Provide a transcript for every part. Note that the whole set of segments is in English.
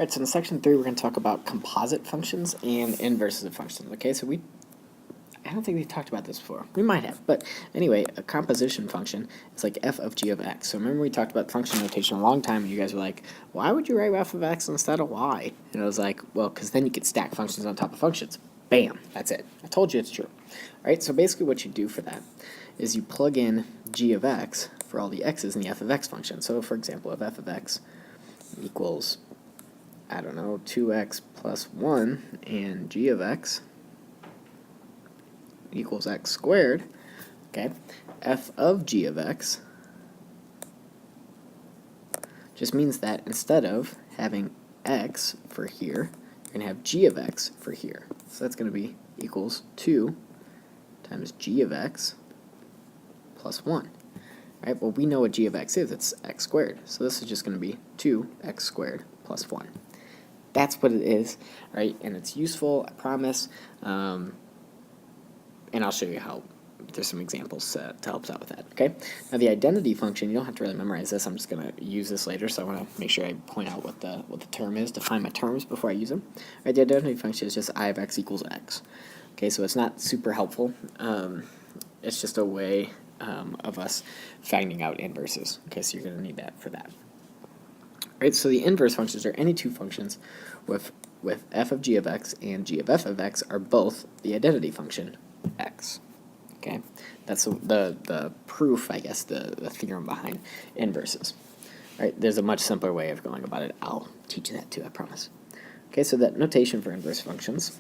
Alright, so in section 3 we're going to talk about composite functions and inverses of functions. Okay, so I don't think we've talked about this before. We might have, but anyway, a composition function is like f of g of x. So remember we talked about function notation a long time and you guys were like, why would you write f of x instead of y? And I was like, well, because then you could stack functions on top of functions. Bam, that's it. I told you it's true. Alright, so basically what you do for that is you plug in g of x for all the x's in the f of x function. So for example, if f of x equals, I don't know, 2x plus 1 and g of x equals x squared, okay, f of g of x just means that instead of having x for here, you're going to have g of x for here. So that's going to be equals 2 times g of x plus 1. Right? Well, we know what g of x is. It's x squared. So this is just going to be 2x squared plus 1. That's what it is, right? And it's useful, I promise. And I'll show you how. There's some examples to help us out with that, okay? Now the identity function, you don't have to really memorize this. I'm just going to use this later, so I want to make sure I point out what the term is, define my terms before I use them. Right, the identity function is just I of x equals x. Okay, so it's not super helpful. It's just a way of us finding out inverses. Okay, so you're going to need that for that. Right, so the inverse functions are any two functions with f of g of x and g of f of x are both the identity function x. Okay, that's the proof, I guess, the theorem behind inverses. Right, there's a much simpler way of going about it. I'll teach you that too, I promise. Okay, so that notation for inverse functions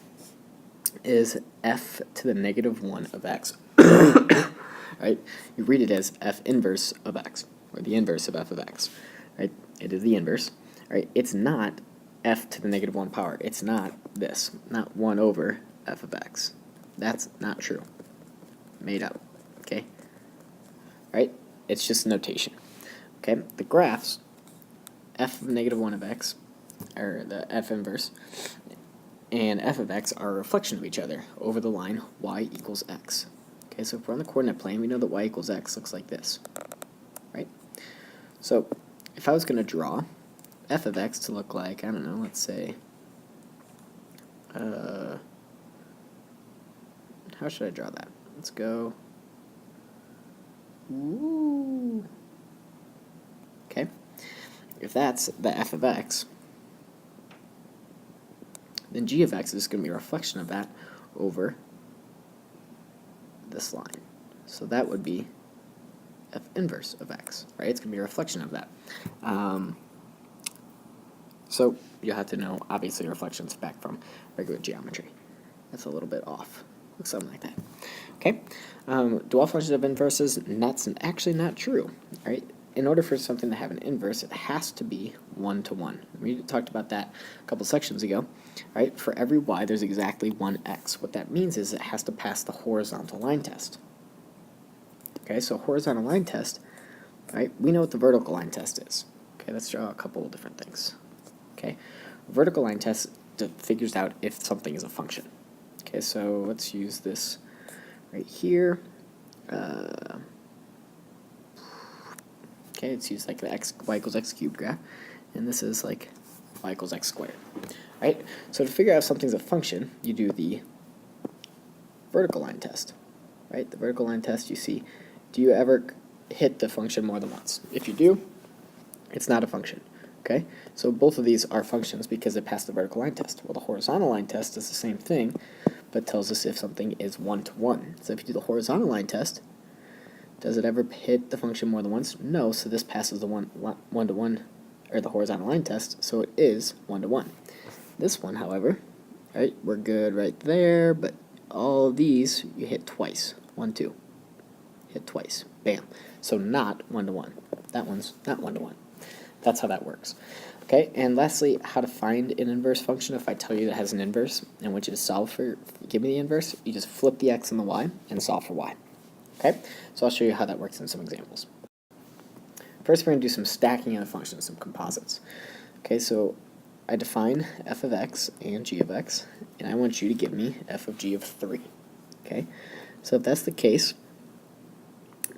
is f to the negative 1 of x. Right, you read it as f inverse of x, or the inverse of f of x. Right, it is the inverse. Right, it's not f to the negative 1 power. It's not this, not 1 over f of x. That's not true. Made up. Okay? Right? It's just notation. Okay? The graphs, f of negative 1 of x, or the f inverse, and f of x are a reflection of each other over the line y equals x. Okay, so if we're on the coordinate plane, we know that y equals x looks like this. Right? So, if I was going to draw f of x to look like, I don't know, let's say, how should I draw that? Let's go. Ooh. Okay. If that's the f of x, then g of x is going to be a reflection of that over this line. So that would be f inverse of x, right? It's going to be a reflection of that. So you'll have to know, obviously, reflections back from regular geometry. That's a little bit off. Looks something like that. Okay? Do all functions have inverses? That's actually not true. Right? In order for something to have an inverse, it has to be 1-to-1. We talked about that a couple sections ago. Right? For every y, there's exactly one x. What that means is it has to pass the horizontal line test. Okay, so horizontal line test, right? We know what the vertical line test is. Okay, let's draw a couple of different things. Okay, vertical line test figures out if something is a function. Okay, so let's use this right here. Okay, let's use like the y equals x cubed graph, and this is like y equals x squared. Right? So to figure out if something's a function, you do the vertical line test. Right? The vertical line test, you see, do you ever hit the function more than once? If you do, it's not a function. Okay? So both of these are functions because they pass the vertical line test. Well, the horizontal line test is the same thing, but tells us if something is 1-to-1. So if you do the horizontal line test, does it ever hit the function more than once? No, so this passes the 1-to-1, or the horizontal line test, so it is 1-to-1. This one, however, right, we're good right there, but all of these you hit twice. 1, 2. Hit twice. Bam. So not 1-to-1. That one's not 1-to-1. That's how that works. Okay, and lastly, how to find an inverse function. If I tell you that it has an inverse and want you to solve for, give me the inverse, you just flip the x and the y and solve for y. Okay, so I'll show you how that works in some examples. First, we're going to do some stacking of functions, some composites. Okay, so I define f of x and g of x, and I want you to give me f of g of 3. Okay, so if that's the case,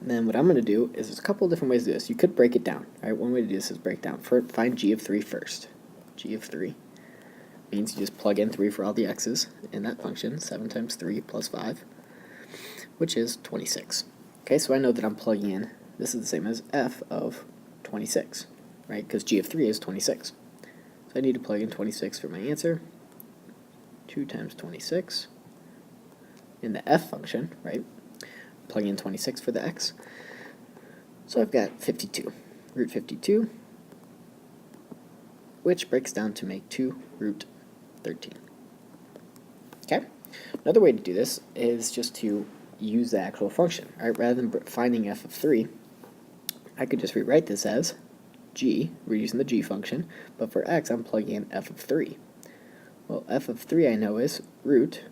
then what I'm going to do is there's a couple of different ways to do this. You could break it down. Right? One way to do this is break down. Find g of 3 first. g of 3 means you just plug in 3 for all the x's in that function, 7 times 3 plus 5, which is 26. Okay, so I know that I'm plugging in, this is the same as f of 26, right, because g of 3 is 26. So I need to plug in 26 for my answer. 2 times 26 in the f function, right? Plug in 26 for the x. So I've got 52, root 52, which breaks down to make 2 root 13. Okay? Another way to do this is just to use the actual function. Right? Rather than finding f of 3, I could just rewrite this as g, we're using the g function, but for x I'm plugging in f of 3. Well, f of 3 I know is root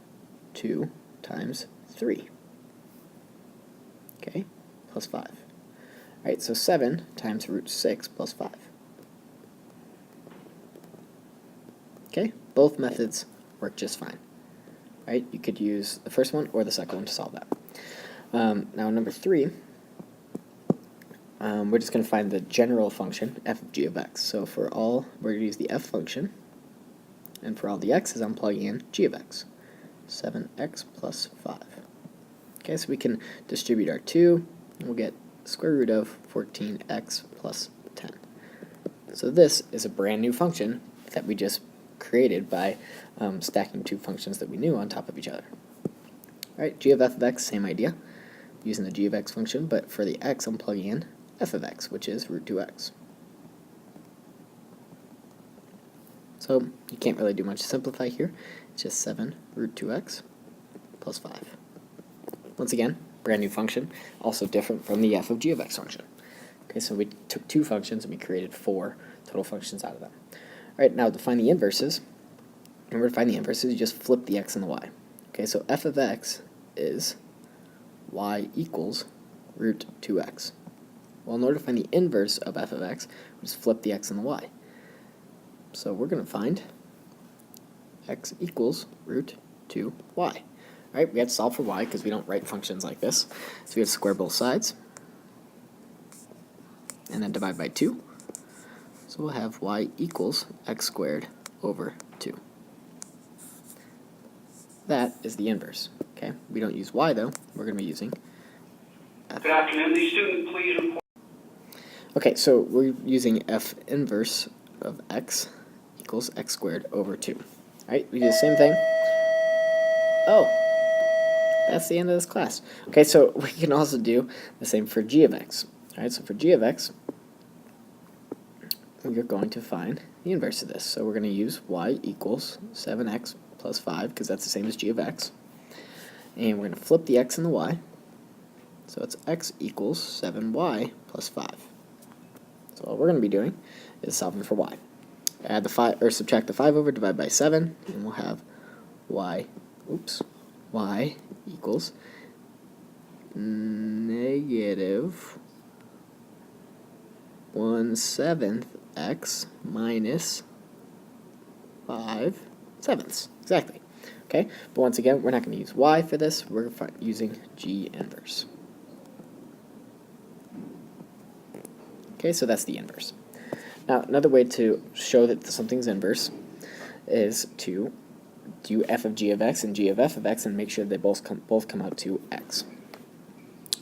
2 times 3. Okay, plus 5. Alright, so 7 times root 6 plus 5. Okay, both methods work just fine. Right, you could use the first one or the second one to solve that. Now number 3, we're just going to find the general function, f of g of x. So for all, we're going to use the f function, and for all the x's, I'm plugging in g of x, 7x plus 5. Okay, so we can distribute our 2, and we'll get square root of 14x plus 10. So this is a brand new function that we just created by stacking two functions that we knew on top of each other. Alright, g of f of x, same idea, using the g of x function, but for the x I'm plugging in f of x, which is root 2x. So you can't really do much to simplify here. It's just 7 root 2x plus 5. Once again, brand new function, also different from the f of g of x function. Okay, so we took two functions and we created 4 total functions out of them. Alright, now to find the inverses, in order to find the inverses, you just flip the x and the y. Okay, so f of x is y equals root 2x. Well, in order to find the inverse of f of x, we just flip the x and the y. So we're going to find x equals root 2y. Alright, we have to solve for y because we don't write functions like this. So we have to square both sides, and then divide by 2. So we'll have y equals x squared over 2. That is the inverse. Okay, we don't use y though. We're going to be using f. Good afternoon. The student, please report. Okay, so we're using f inverse of x equals x squared over 2. Alright, we do the same thing. Oh, that's the end of this class. Okay, so we can also do the same for g of x. Alright, so for g of x, we're going to find the inverse of this. So we're going to use y equals 7x plus 5, because that's the same as g of x. And we're going to flip the x and the y. So it's x equals 7y plus 5. So all we're going to be doing is solving for y. Add the 5, or subtract the 5 over, divide by 7, and we'll have y equals negative 1/7 x minus 5/7. Exactly. Okay, but once again, we're not going to use y for this. We're using g inverse. Okay, so that's the inverse. Now, another way to show that something's inverse is to do f of g of x and g of f of x and make sure they both come out to x.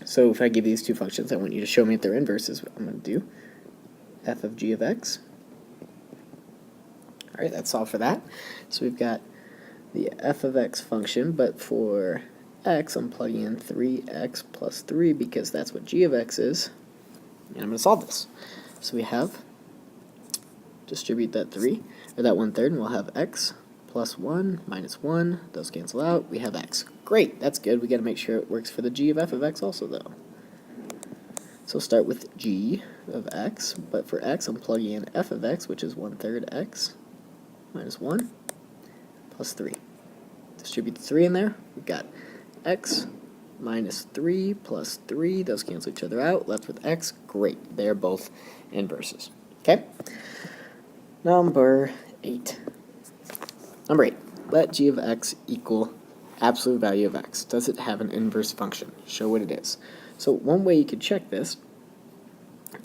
So if I give these two functions, I want you to show me if they're inverses. I'm going to do f of g of x. Alright, that's all for that. So we've got the f of x function, but for x, I'm plugging in 3x plus 3 because that's what g of x is. And I'm going to solve this. So we have, distribute that 3, or that 1/3, and we'll have x plus 1 minus 1. Those cancel out. We have x. Great, that's good. We got to make sure it works for the g of f of x also, though. So start with g of x, but for x, I'm plugging in f of x, which is 1/3 x minus 1 plus 3. Distribute the 3 in there. We've got x minus 3 plus 3. Those cancel each other out. Left with x. Great. They are both inverses. Okay? Number 8. Number 8. Let g of x equal absolute value of x. Does it have an inverse function? Show what it is. So one way you could check this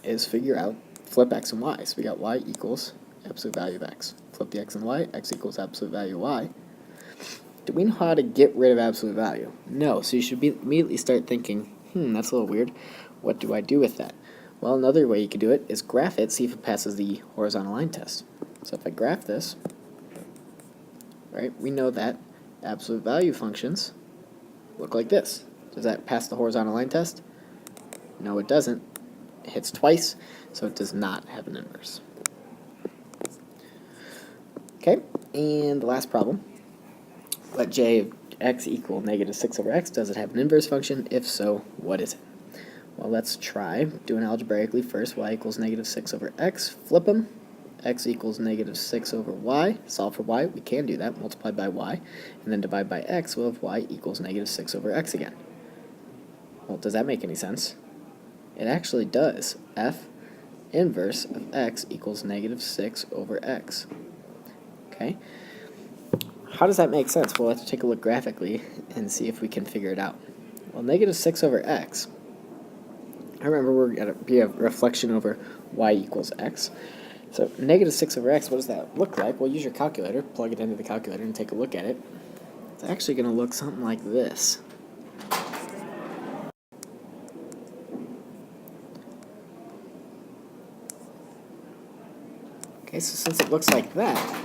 is figure out, flip x and y. So we got y equals absolute value of x. Flip flip the x and y, x equals absolute value y. Do we know how to get rid of absolute value? No, so you should immediately start thinking, that's a little weird. What do I do with that? Well, another way you could do it is graph it, see if it passes the horizontal line test. So if I graph this, right, we know that absolute value functions look like this. Does that pass the horizontal line test? No, it doesn't. It hits twice, so it does not have an inverse. Okay, and the last problem. Let j of x equal negative 6 over x. Does it have an inverse function? If so, what is it? Well, let's try doing algebraically first. Y equals negative 6 over x. Flip them. X equals negative 6 over y. Solve for y. We can do that. Multiply by y. And then divide by x. We'll have y equals negative 6 over x again. Well, does that make any sense? It actually does. F inverse of x equals negative 6 over x. Okay? How does that make sense? Well, let's take a look graphically and see if we can figure it out. Well, negative 6 over x, I remember we're going to be a reflection over y equals x. So negative 6 over x, what does that look like? Well, use your calculator, plug it into the calculator, and take a look at it. It's actually going to look something like this. Okay, so since it looks like that,